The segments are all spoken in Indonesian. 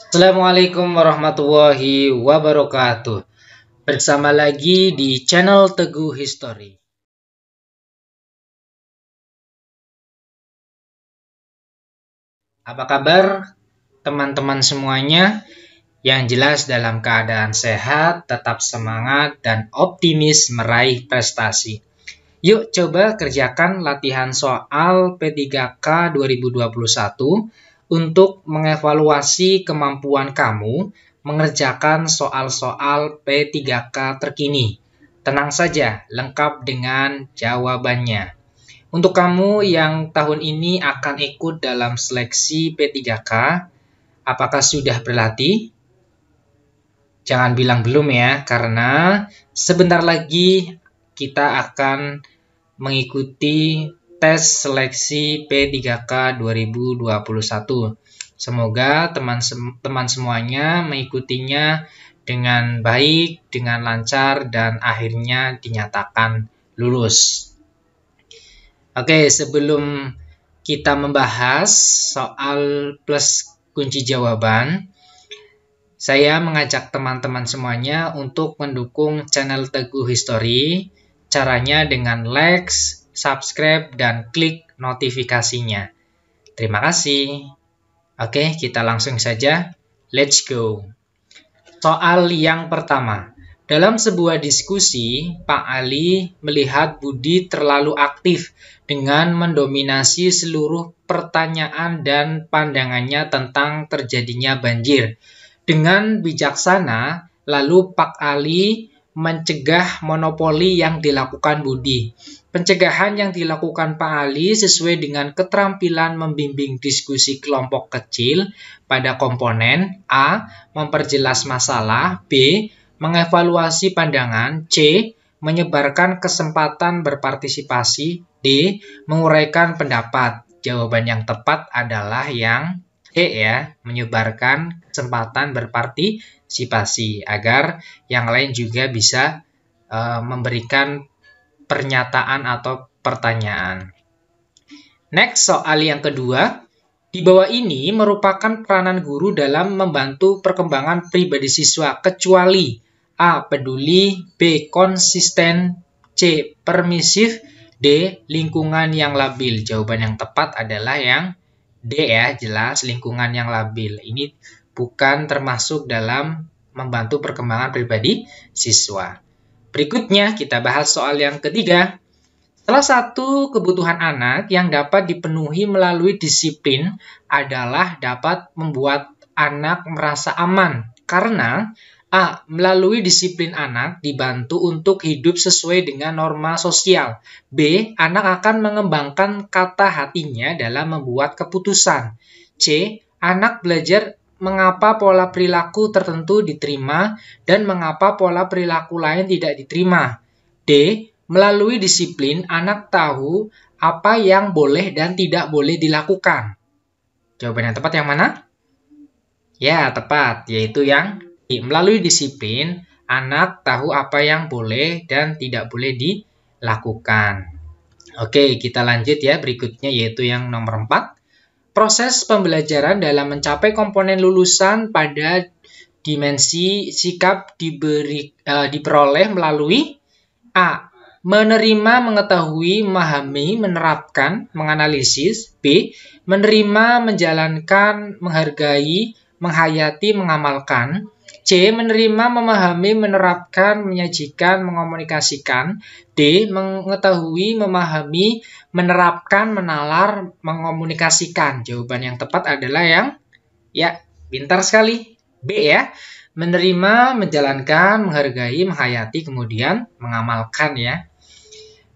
Assalamualaikum warahmatullahi wabarakatuh. Bersama lagi di channel Teguh History. Apa kabar teman-teman semuanya? Yang jelas dalam keadaan sehat, tetap semangat, dan optimis meraih prestasi. Yuk coba kerjakan latihan soal P3K 2021 untuk mengevaluasi kemampuan kamu mengerjakan soal-soal P3K terkini. Tenang saja, lengkap dengan jawabannya. Untuk kamu yang tahun ini akan ikut dalam seleksi P3K, apakah sudah berlatih? Jangan bilang belum ya, karena sebentar lagi kita akan mengikuti tes seleksi P3K 2021. Semoga teman-teman semuanya mengikutinya dengan baik, dengan lancar, dan akhirnya dinyatakan lulus. Oke, sebelum kita membahas soal plus kunci jawaban, saya mengajak teman-teman semuanya untuk mendukung channel Teguh History. Caranya dengan like, subscribe, dan klik notifikasinya. Terima kasih. Oke, kita langsung saja. Let's go. Soal yang pertama. Dalam sebuah diskusi, Pak Ali melihat Budi terlalu aktif dengan mendominasi seluruh pertanyaan dan pandangannya tentang terjadinya banjir. Dengan bijaksana, lalu Pak Ali mencegah monopoli yang dilakukan Budi. Pencegahan yang dilakukan Pak Ali sesuai dengan keterampilan membimbing diskusi kelompok kecil pada komponen A. Memperjelas masalah, B. Mengevaluasi pandangan, C. Menyebarkan kesempatan berpartisipasi, D. Menguraikan pendapat. Jawaban yang tepat adalah yang ya, menyebarkan kesempatan berpartisipasi agar yang lain juga bisa memberikan pernyataan atau pertanyaan. Next, soal yang kedua. Di bawah ini merupakan peranan guru dalam membantu perkembangan pribadi siswa kecuali A. Peduli, B. Konsisten, C. Permisif, D. Lingkungan yang labil. Jawaban yang tepat adalah yang D ya, jelas lingkungan yang labil. Ini bukan termasuk dalam membantu perkembangan pribadi siswa. Berikutnya kita bahas soal yang ketiga. Salah satu kebutuhan anak yang dapat dipenuhi melalui disiplin adalah dapat membuat anak merasa aman. Karena A. Melalui disiplin anak dibantu untuk hidup sesuai dengan norma sosial. B. Anak akan mengembangkan kata hatinya dalam membuat keputusan. C. Anak belajar mengapa pola perilaku tertentu diterima dan mengapa pola perilaku lain tidak diterima. D. Melalui disiplin anak tahu apa yang boleh dan tidak boleh dilakukan. Jawaban yang tepat yang mana? Ya, tepat, yaitu yang melalui disiplin, anak tahu apa yang boleh dan tidak boleh dilakukan. Oke, kita lanjut ya berikutnya yaitu yang nomor 4. Proses pembelajaran dalam mencapai komponen lulusan pada dimensi sikap diperoleh melalui A. Menerima, mengetahui, memahami, menerapkan, menganalisis. B. Menerima, menjalankan, menghargai, menghayati, mengamalkan. C. Menerima, memahami, menerapkan, menyajikan, mengomunikasikan. D. Mengetahui, memahami, menerapkan, menalar, mengomunikasikan. Jawaban yang tepat adalah yang pintar sekali. B ya. Menerima, menjalankan, menghargai, menghayati, kemudian mengamalkan ya.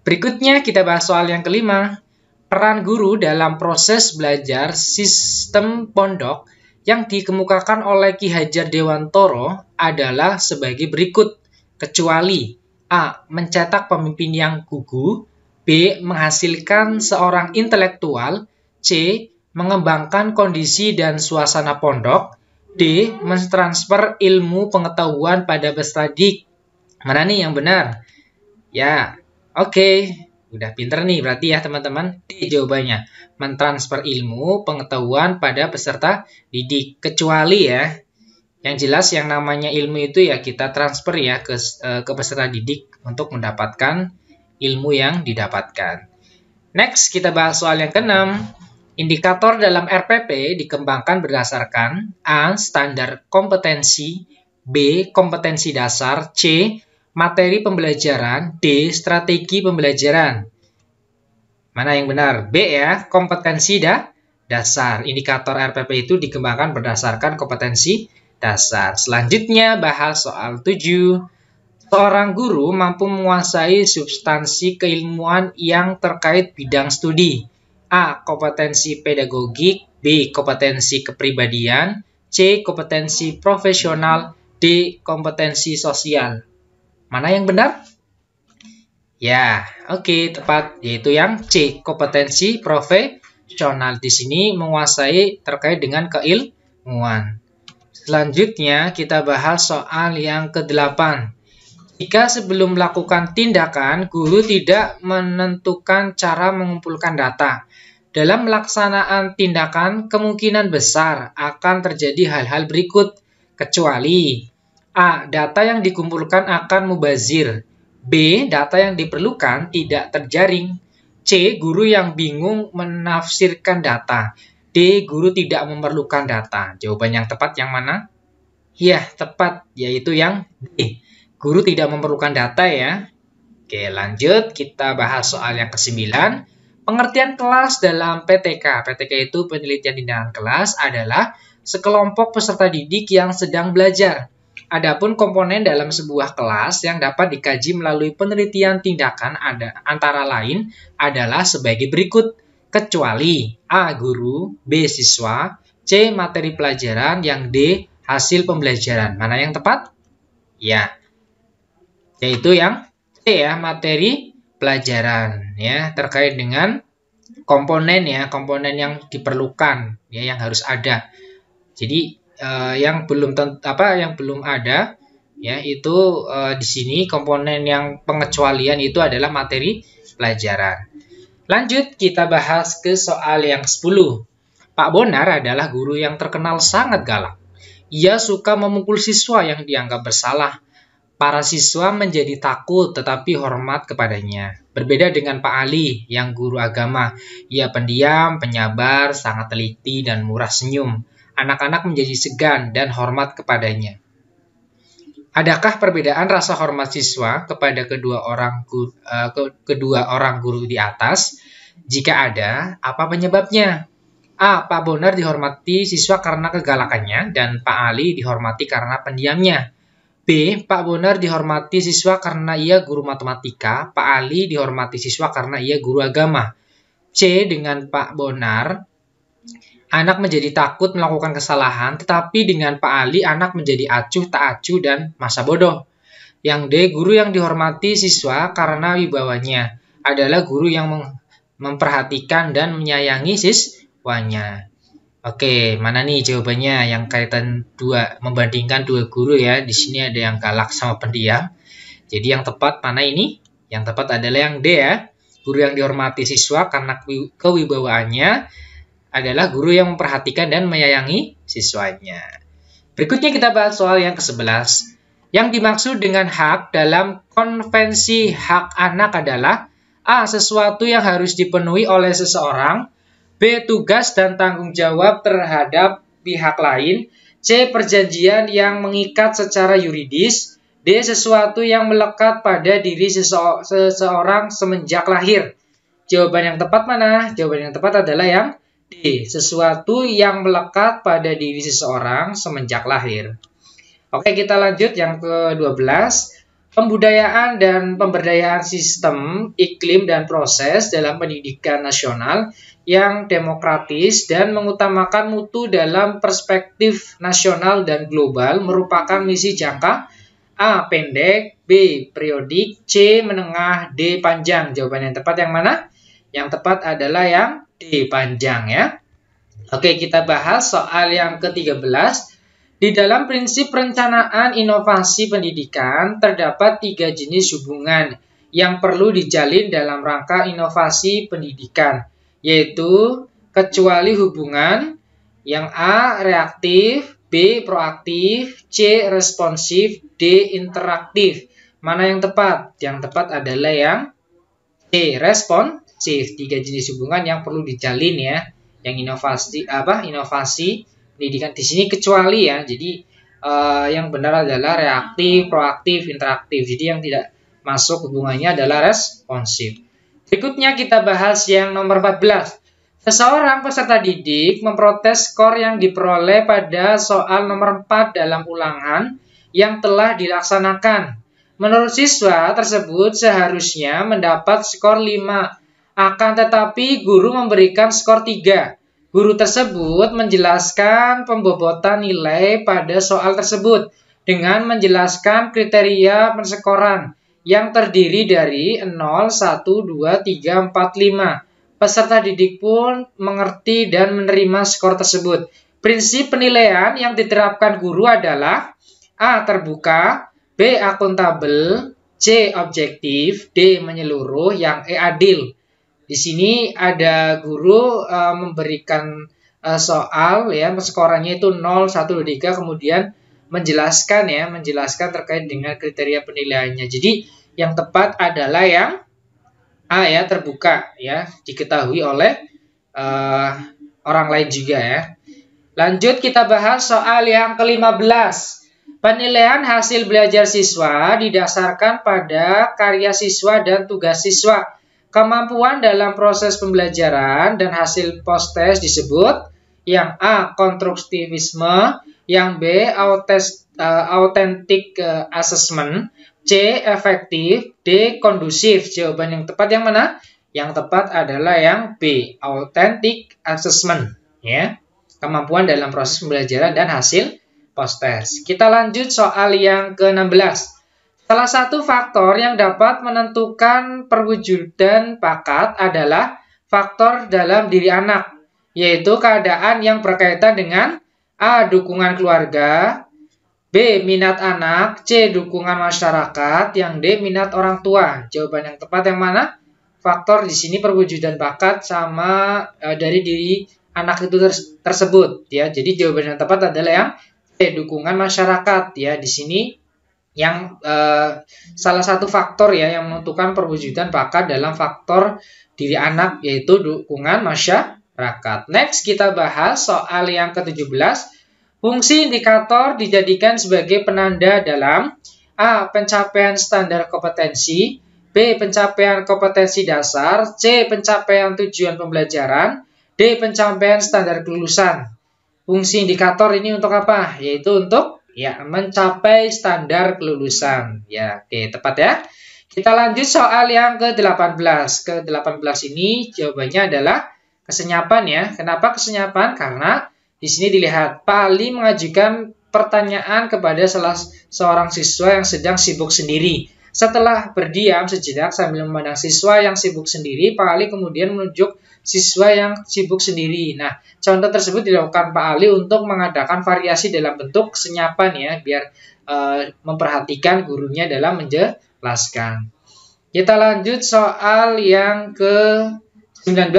Berikutnya kita bahas soal yang kelima. Peran guru dalam proses belajar sistem pondok yang dikemukakan oleh Ki Hajar Dewantoro adalah sebagai berikut, kecuali A. Mencetak pemimpin yang gugup, B. Menghasilkan seorang intelektual, C. Mengembangkan kondisi dan suasana pondok, D. Mentransfer ilmu pengetahuan pada peserta didik. Mana nih yang benar? Ya, oke. Udah pinter nih berarti ya teman-teman. D jawabannya. Mentransfer ilmu, pengetahuan pada peserta didik. Kecuali ya, yang jelas yang namanya ilmu itu ya kita transfer ya ke peserta didik untuk mendapatkan ilmu yang didapatkan. Next, kita bahas soal yang keenam. Indikator dalam RPP dikembangkan berdasarkan A. Standar kompetensi, B. Kompetensi dasar, C. Materi pembelajaran, D. Strategi pembelajaran. Mana yang benar? B ya, kompetensi dasar. Indikator RPP itu dikembangkan berdasarkan kompetensi dasar. Selanjutnya bahas soal 7. Seorang guru mampu menguasai substansi keilmuan yang terkait bidang studi. A. Kompetensi pedagogik, B. Kompetensi kepribadian, C. Kompetensi profesional, D. Kompetensi sosial. Mana yang benar? Ya, oke, tepat, yaitu yang C. Kompetensi profesional. Di sini menguasai terkait dengan keilmuan. Selanjutnya kita bahas soal yang ke-8. Jika sebelum melakukan tindakan, guru tidak menentukan cara mengumpulkan data. Dalam melaksanaan tindakan, kemungkinan besar akan terjadi hal-hal berikut, kecuali A. Data yang dikumpulkan akan mubazir, B. Data yang diperlukan tidak terjaring, C. Guru yang bingung menafsirkan data, D. Guru tidak memerlukan data. Jawaban yang tepat yang mana? Ya, tepat, yaitu yang D. Guru tidak memerlukan data ya. Oke, lanjut kita bahas soal yang ke-9. Pengertian kelas dalam PTK. PTK itu penelitian tindakan kelas adalah sekelompok peserta didik yang sedang belajar. Adapun komponen dalam sebuah kelas yang dapat dikaji melalui penelitian tindakan antara lain adalah sebagai berikut. Kecuali A. Guru, B. Siswa, C. Materi pelajaran, yang D. Hasil pembelajaran. Mana yang tepat? Ya, yaitu yang C ya, materi pelajaran ya, terkait dengan komponen ya, komponen yang diperlukan ya, yang harus ada. Jadi yang belum ada ya, itu di sini komponen yang pengecualian itu adalah materi pelajaran. Lanjut kita bahas ke soal yang 10. Pak Bonar adalah guru yang terkenal sangat galak. Ia suka memukul siswa yang dianggap bersalah. Para siswa menjadi takut tetapi hormat kepadanya. Berbeda dengan Pak Ali yang guru agama. Ia pendiam, penyabar, sangat teliti, dan murah senyum. Anak-anak menjadi segan dan hormat kepadanya. Adakah perbedaan rasa hormat siswa kepada kedua orang guru di atas? Jika ada, apa penyebabnya? A. Pak Bonar dihormati siswa karena kegalakannya dan Pak Ali dihormati karena pendiamnya. B. Pak Bonar dihormati siswa karena ia guru matematika, Pak Ali dihormati siswa karena ia guru agama. C. Dengan Pak Bonar, anak menjadi takut melakukan kesalahan, tetapi dengan Pak Ali, anak menjadi acuh, tak acuh, dan masa bodoh. Yang D. Guru yang dihormati siswa karena wibawanya adalah guru yang memperhatikan dan menyayangi siswanya. Oke, mana nih jawabannya yang kaitan membandingkan dua guru ya. Di sini ada yang galak sama pendiam. Jadi yang tepat mana ini? Yang tepat adalah yang D ya. Guru yang dihormati siswa karena kewibawaannya adalah guru yang memperhatikan dan menyayangi siswanya. Berikutnya kita bahas soal yang ke-11. Yang dimaksud dengan hak dalam konvensi hak anak adalah A. Sesuatu yang harus dipenuhi oleh seseorang, B. Tugas dan tanggung jawab terhadap pihak lain, C. Perjanjian yang mengikat secara yuridis, D. Sesuatu yang melekat pada diri seseorang semenjak lahir. Jawaban yang tepat mana? Jawaban yang tepat adalah yang D. Sesuatu yang melekat pada diri seseorang semenjak lahir. Oke, kita lanjut yang ke-12. Pembudayaan dan pemberdayaan sistem, iklim, dan proses dalam pendidikan nasional yang demokratis dan mengutamakan mutu dalam perspektif nasional dan global merupakan misi jangka A. Pendek, B. Periodik, C. Menengah, D. Panjang. Jawaban yang tepat yang mana? Yang tepat adalah yang D. Panjang ya. Oke, kita bahas soal yang ke-13. Di dalam prinsip perencanaan inovasi pendidikan terdapat 3 jenis hubungan yang perlu dijalin dalam rangka inovasi pendidikan, yaitu kecuali hubungan yang A. reaktif, B. proaktif, C. responsif, D. interaktif. Mana yang tepat? Yang tepat adalah yang C. responsif. 3 jenis hubungan yang perlu dijalin ya. Yang inovasi pendidikan di sini kecuali ya. Jadi yang benar adalah reaktif, proaktif, interaktif. Jadi yang tidak masuk hubungannya adalah responsif. Berikutnya kita bahas yang nomor 14. Seseorang peserta didik memprotes skor yang diperoleh pada soal nomor 4 dalam ulangan yang telah dilaksanakan. Menurut siswa tersebut seharusnya mendapat skor 5, akan tetapi guru memberikan skor 3. Guru tersebut menjelaskan pembobotan nilai pada soal tersebut dengan menjelaskan kriteria penskoran yang terdiri dari 0, 1, 2, 3, 4, 5. Peserta didik pun mengerti dan menerima skor tersebut. Prinsip penilaian yang diterapkan guru adalah A. terbuka, B. akuntabel, C. objektif, D. menyeluruh, yang E. adil. Di sini ada guru memberikan soal ya, skorannya itu 0, 1, 2, 3, kemudian menjelaskan terkait dengan kriteria penilaiannya. Jadi yang tepat adalah yang A ya, terbuka ya, diketahui oleh orang lain juga ya. Lanjut kita bahas soal yang ke-15. Penilaian hasil belajar siswa didasarkan pada karya siswa dan tugas siswa. Kemampuan dalam proses pembelajaran dan hasil post-test disebut yang A. konstruktivisme, yang B. authentic assessment, C. efektif, D. kondusif. Jawaban yang tepat yang mana? Yang tepat adalah yang B. authentic assessment. Ya. Kemampuan dalam proses pembelajaran dan hasil post-test. Kita lanjut soal yang ke-16. Salah satu faktor yang dapat menentukan perwujudan bakat adalah faktor dalam diri anak, yaitu keadaan yang berkaitan dengan A. dukungan keluarga, B. minat anak, C. dukungan masyarakat, yang D. minat orang tua. Jawaban yang tepat yang mana? Faktor di sini perwujudan bakat sama dari diri anak itu tersebut ya. Jadi jawaban yang tepat adalah yang C. dukungan masyarakat ya. Di sini yang salah satu faktor ya yang menentukan perwujudan bakat dalam faktor diri anak, yaitu dukungan masyarakat. Next kita bahas soal yang ke-17. Fungsi indikator dijadikan sebagai penanda dalam A. pencapaian standar kompetensi, B. pencapaian kompetensi dasar, C. pencapaian tujuan pembelajaran, D. pencapaian standar kelulusan. Fungsi indikator ini untuk apa? Yaitu untuk ya mencapai standar kelulusan. Ya, oke, tepat ya. Kita lanjut soal yang ke-18. Ke-18 ini jawabannya adalah kesenyapan ya. Kenapa kesenyapan? Karena di sini dilihat Pak Ali mengajukan pertanyaan kepada salah seorang siswa yang sedang sibuk sendiri. Setelah berdiam sejenak sambil memandang siswa yang sibuk sendiri, Pak Ali kemudian menunjuk siswa yang sibuk sendiri. Nah, contoh tersebut dilakukan Pak Ali untuk mengadakan variasi dalam bentuk kesenyapan ya, biar memperhatikan gurunya dalam menjelaskan. Kita lanjut soal yang ke-19.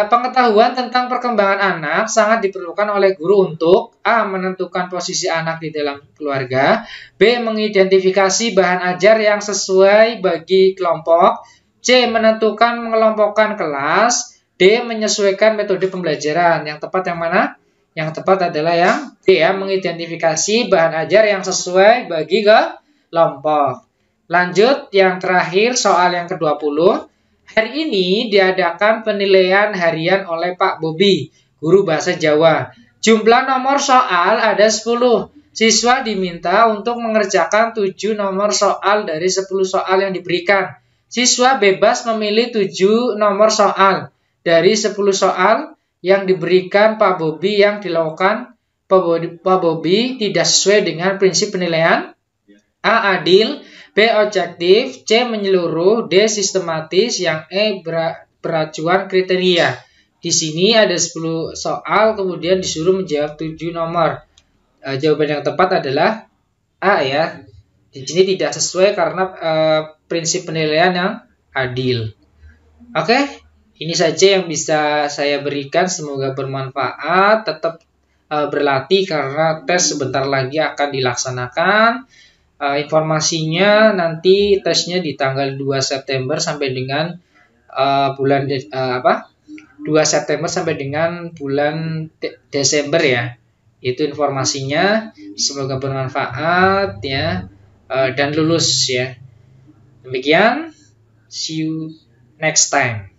Pengetahuan tentang perkembangan anak sangat diperlukan oleh guru untuk A. menentukan posisi anak di dalam keluarga, B. mengidentifikasi bahan ajar yang sesuai bagi kelompok, C. menentukan mengelompokkan kelas, D. menyesuaikan metode pembelajaran. Yang tepat yang mana? Yang tepat adalah yang D ya, mengidentifikasi bahan ajar yang sesuai bagi kelompok. Lanjut yang terakhir soal yang ke-20. Hari ini diadakan penilaian harian oleh Pak Bobi, guru bahasa Jawa. Jumlah nomor soal ada 10. Siswa diminta untuk mengerjakan 7 nomor soal dari 10 soal yang diberikan. Siswa bebas memilih 7 nomor soal dari 10 soal yang diberikan Pak Bobi yang dilakukan Pak Bobi tidak sesuai dengan prinsip penilaian. A. adil, B. objektif, C. menyeluruh, D. sistematis, yang E. beracuan kriteria. Di sini ada 10 soal, kemudian disuruh menjawab 7 nomor. Jawaban yang tepat adalah A ya. Di sini tidak sesuai karena prinsip penilaian yang adil. Oke, ini saja yang bisa saya berikan. Semoga bermanfaat. Tetap berlatih karena tes sebentar lagi akan dilaksanakan. Informasinya nanti tesnya di tanggal 2 September sampai dengan 2 September sampai dengan bulan Desember ya. Itu informasinya. Semoga bermanfaat ya, dan lulus ya. Demikian, see you next time.